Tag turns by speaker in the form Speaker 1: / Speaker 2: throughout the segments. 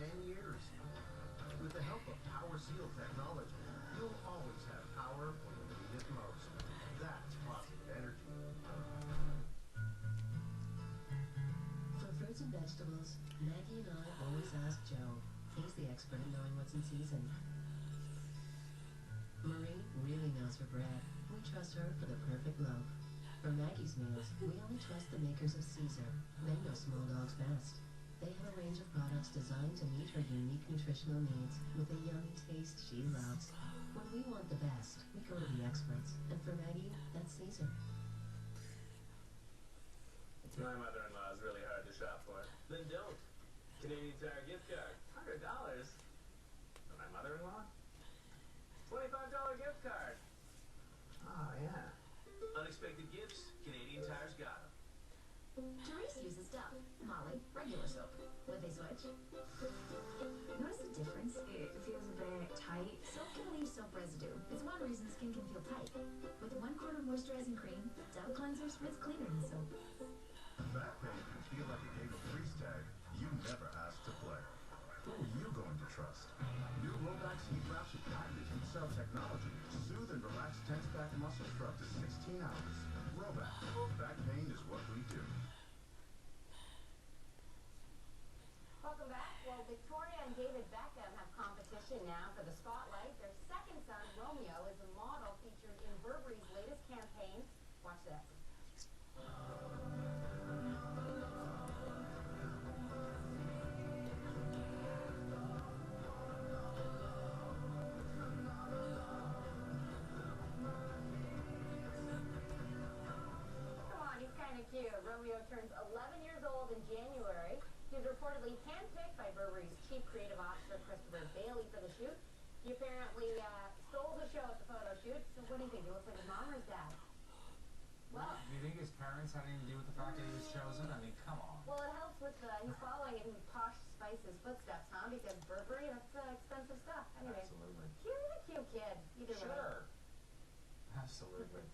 Speaker 1: 10 years. With the help of Power Seal technology, you'll always have power when you need it most. That's positive energy.
Speaker 2: For fruits and vegetables, Maggie and I always ask Joe. He's the expert in knowing what's in season. Marie really knows her bread. We trust her for the perfect loaf. For Maggie's meals, we only trust the makers of Caesar. They know small dogs best. They have a range of products designed to meet her unique nutritional needs with a yummy taste she loves. When we want the best, we go to the experts. And for Maggie, that's Caesar.
Speaker 3: My mother-in-law is really hard to shop for. Then don't. Canadian Tire gift card, $100. For my mother-in-law? $25 gift card. Oh, yeah. Unexpected gifts, Canadian Tire's got them.
Speaker 4: Therese uses Dove, Molly, regular soap. Would they switch? Notice the difference? It feels a bit tight. Soap can leave soap residue. It's one reason skin can feel tight. With 1/4 moisturizing cream, Dove cleanser spits cleaner than soap.
Speaker 5: Back pain can feel like a game of freeze tag you never asked to play. Who are you going to trust? New Robax Heat Wraps with patented heat cell technology. Soothe and relax tense back muscles for up to 16 hours. Robax. Back pain is what we do.
Speaker 6: Welcome back. Well, Victoria and David Beckham have competition now for the spotlight. Their second son, Romeo, is a model featured in Burberry's latest campaign. Watch this. Cute. Romeo turns 11 years old in January. He was reportedly handpicked by Burberry's chief creative officer, Christopher Bailey, for the shoot. He apparently stole the show at the photo shoot. So what do you think? He looks like his mom or his dad? Well,
Speaker 7: do you think his parents had anything to do with the fact that he was chosen? I mean, come on.
Speaker 6: Well, it helps with he's following in Posh Spice's footsteps, huh? Because Burberry, that's expensive stuff. Anyway,
Speaker 7: Absolutely.
Speaker 6: He's a cute kid. Either way.
Speaker 7: Sure. Absolutely.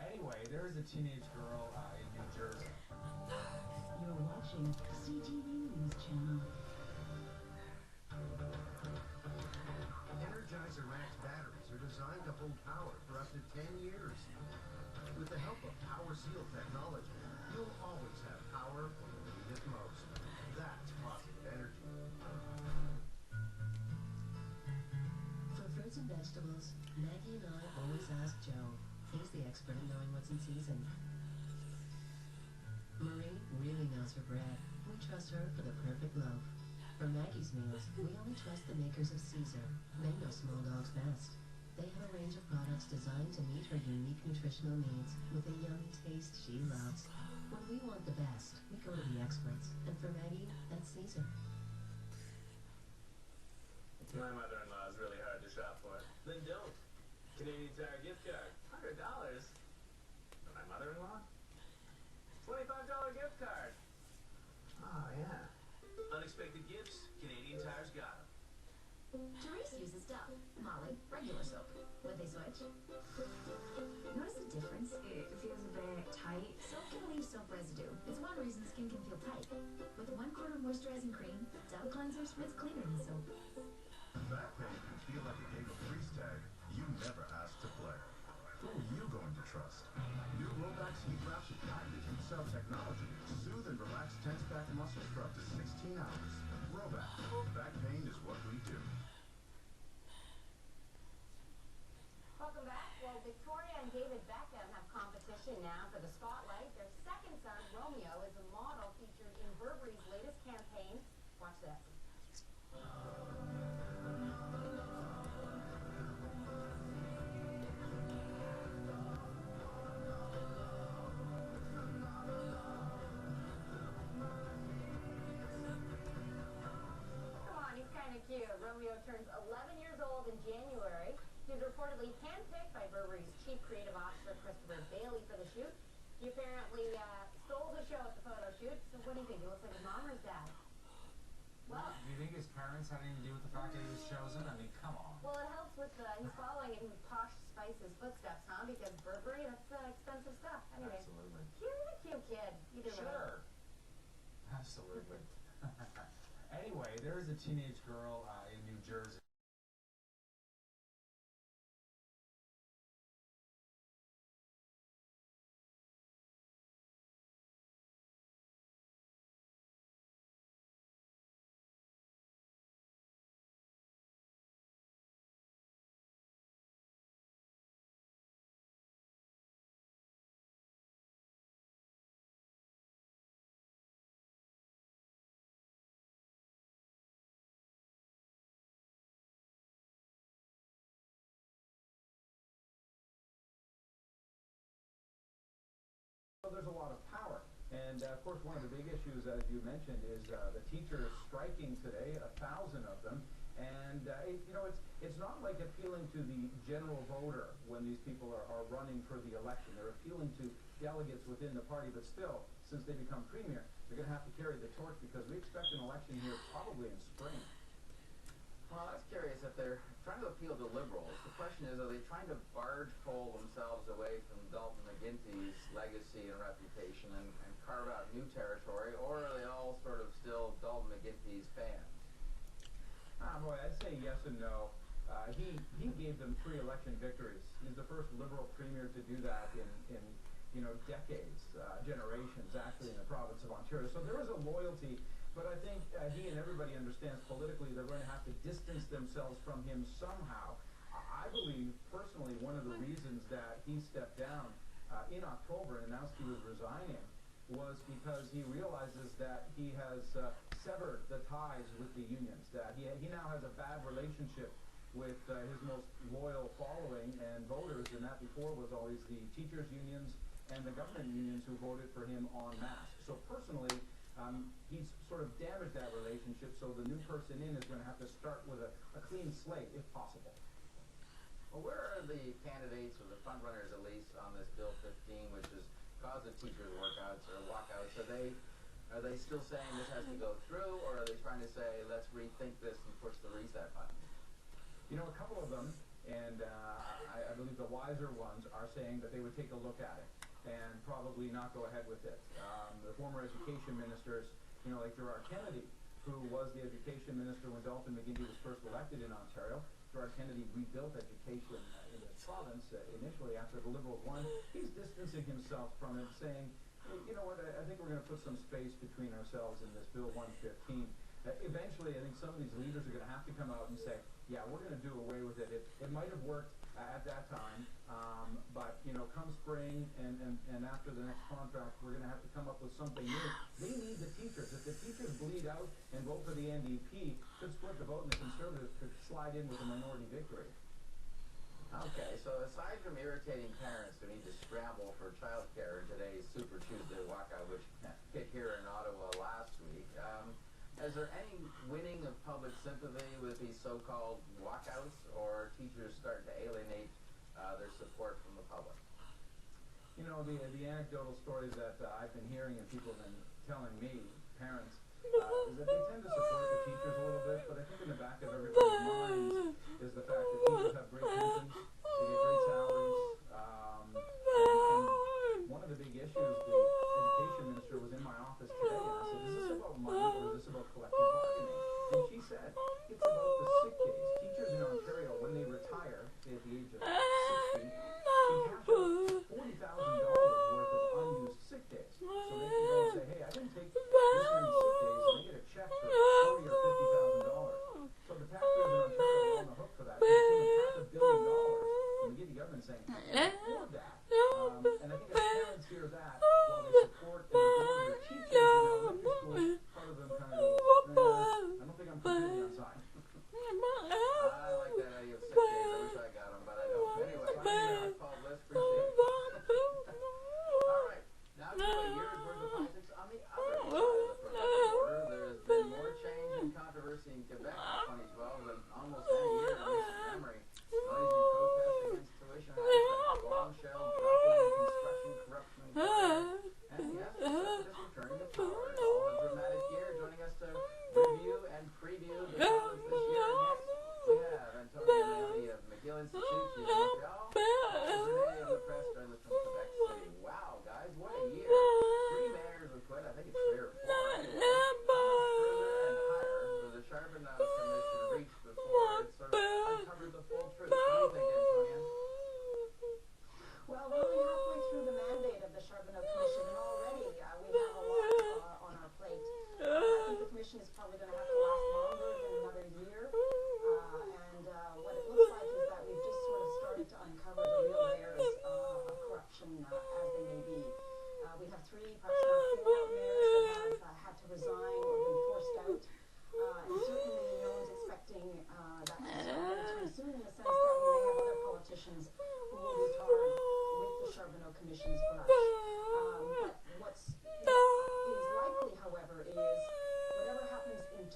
Speaker 7: Anyway, there is a teenage girl in New Jersey.
Speaker 2: You're watching CTV News Channel.
Speaker 1: Energizer Max batteries are designed to hold power for up to 10 years. With the help of Power Seal technology, you'll always have power when you need it most. That's positive energy.
Speaker 2: For fruits and vegetables, Maggie and I always ask Joe. He's the expert in knowing what's in season. Marie really knows her bread. We trust her for the perfect loaf. For Maggie's meals, we only trust the makers of Caesar. They know small dogs best. They have a range of products designed to meet her unique nutritional needs with a yummy taste she loves. When we want the best, we go to the experts. And for Maggie, that's Caesar.
Speaker 3: My mother-in-law is really hard to shop for. Then don't. Canadian Tire gift card, $100. For my mother-in-law? $25 gift card. Oh, yeah. Unexpected gifts, Canadian Tire's got them.
Speaker 4: Therese uses Dove, Molly, regular soap. Would they switch? Notice the difference? It feels a bit tight. Soap can leave soap residue. It's one reason skin can feel tight. With 1/4 moisturizing cream, Dove cleanser spits cleaner than soap.
Speaker 5: Back pain can feel like a game of freeze tag you never asked to play. Who are you going to trust? New Robax Heat Wraps with patented heat cell technology. Soothe and relax tense back muscles for up to 16 hours. Robax. Back pain is what we do.
Speaker 6: Welcome back. Well, Victoria and David Beckham have competition now for the spotlight. Their second son, Romeo, is a model featured in Burberry's latest campaign. Watch this. Cute. Romeo turns 11 years old in January. He was reportedly handpicked by Burberry's chief creative officer, Christopher Bailey, for the shoot. He apparently stole the show at the photo shoot. So what do you think? He looks like his mom or his dad? Well,
Speaker 7: do you think his parents had anything to do with the fact that he was chosen? I mean, come on.
Speaker 6: Well, it helps with he's following in Posh Spice's footsteps, huh? Because Burberry, that's expensive stuff. Anyway,
Speaker 7: Absolutely.
Speaker 6: He's a cute kid. Either way.
Speaker 7: Sure. Absolutely. Anyway, there is a teenage girl in New Jersey. So there's a lot of power. And of course, one of the big issues, as you mentioned, is the teachers striking today, 1,000 of them. And it's not like appealing to the general voter when these people are running for the election. They're appealing to delegates within the party, but still, since they become premier, they're going to have to carry the torch because we expect an election here probably in spring.
Speaker 8: Well, I was curious if they're trying to appeal to liberals. The question is, are they trying to barge pole themselves away from Dalton McGuinty's legacy and reputation and carve out new territory, or are they all sort of still Dalton McGuinty's fans?
Speaker 7: Boy, I'd say yes and no. He gave them 3 election victories. He's the first liberal premier to do that in decades, generations, actually, in the province of Ontario. So there is a loyalty. But I think he and everybody understands politically they're going to have to distance themselves from him somehow. I believe, personally, one of the reasons that he stepped down in October and announced he was resigning was because he realizes that he has severed the ties with the unions, that he now has a bad relationship with his most loyal following and voters, and that before was always the teachers' unions and the government unions who voted for him en masse. So personally, he's sort of damaged that relationship, so the new person in is going to have to start with a clean slate, if possible.
Speaker 8: Well, where are the candidates or the front runners, at least, on this Bill 15, which has caused the teachers' walkouts? Are they still saying this has to go through, or are they trying to say, let's rethink this and push the reset button?
Speaker 7: A couple of them, and I believe the wiser ones, are saying that they would take a look at it and probably not go ahead with it. The former education ministers, like Gerard Kennedy, who was the education minister when Dalton McGuinty was first elected in Ontario. Gerard Kennedy rebuilt education in the province initially after the Liberals won. He's distancing himself from it, saying, hey, you know what, I think we're going to put some space between ourselves in this Bill 115. Eventually, I think some of these leaders are going to have to come out and say, yeah, we're going to do away with it. It might have worked at that time, but come spring and after the next contract, we're going to have to come up with something new. They need the teachers. If the teachers bleed out and vote for the NDP, could split the vote, and the Conservatives could slide in with a minority victory.
Speaker 8: Okay, so aside from irritating parents who need to scramble for childcare in today's Super Tuesday walkout, which hit here in Ottawa last week, is there any winning of public sympathy with these so-called walkouts, or teachers starting to alienate their support from the public?
Speaker 7: The anecdotal stories that I've been hearing and people have been telling me, parents, is that they tend to support the teachers a little bit, but I think in the back of everybody's minds is the fact that teachers have great pensions, they get great salaries, and one of the big issues, the education minister was in my office today, and I said, is this about money or is this about collective bargaining? And she said, it's about the sick days. Teachers in Ontario, when they retire at the age of 60, can cash out $40,000 worth of unused sick days. So they can go and say, hey, I didn't take this many sick days, and they get a check for $40,000 or $50,000. So the taxpayers in Ontario are on the hook for that. It's $500 million. When you get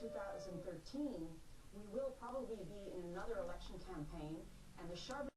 Speaker 9: 2013, we will probably be in another election campaign, and the Charbonnet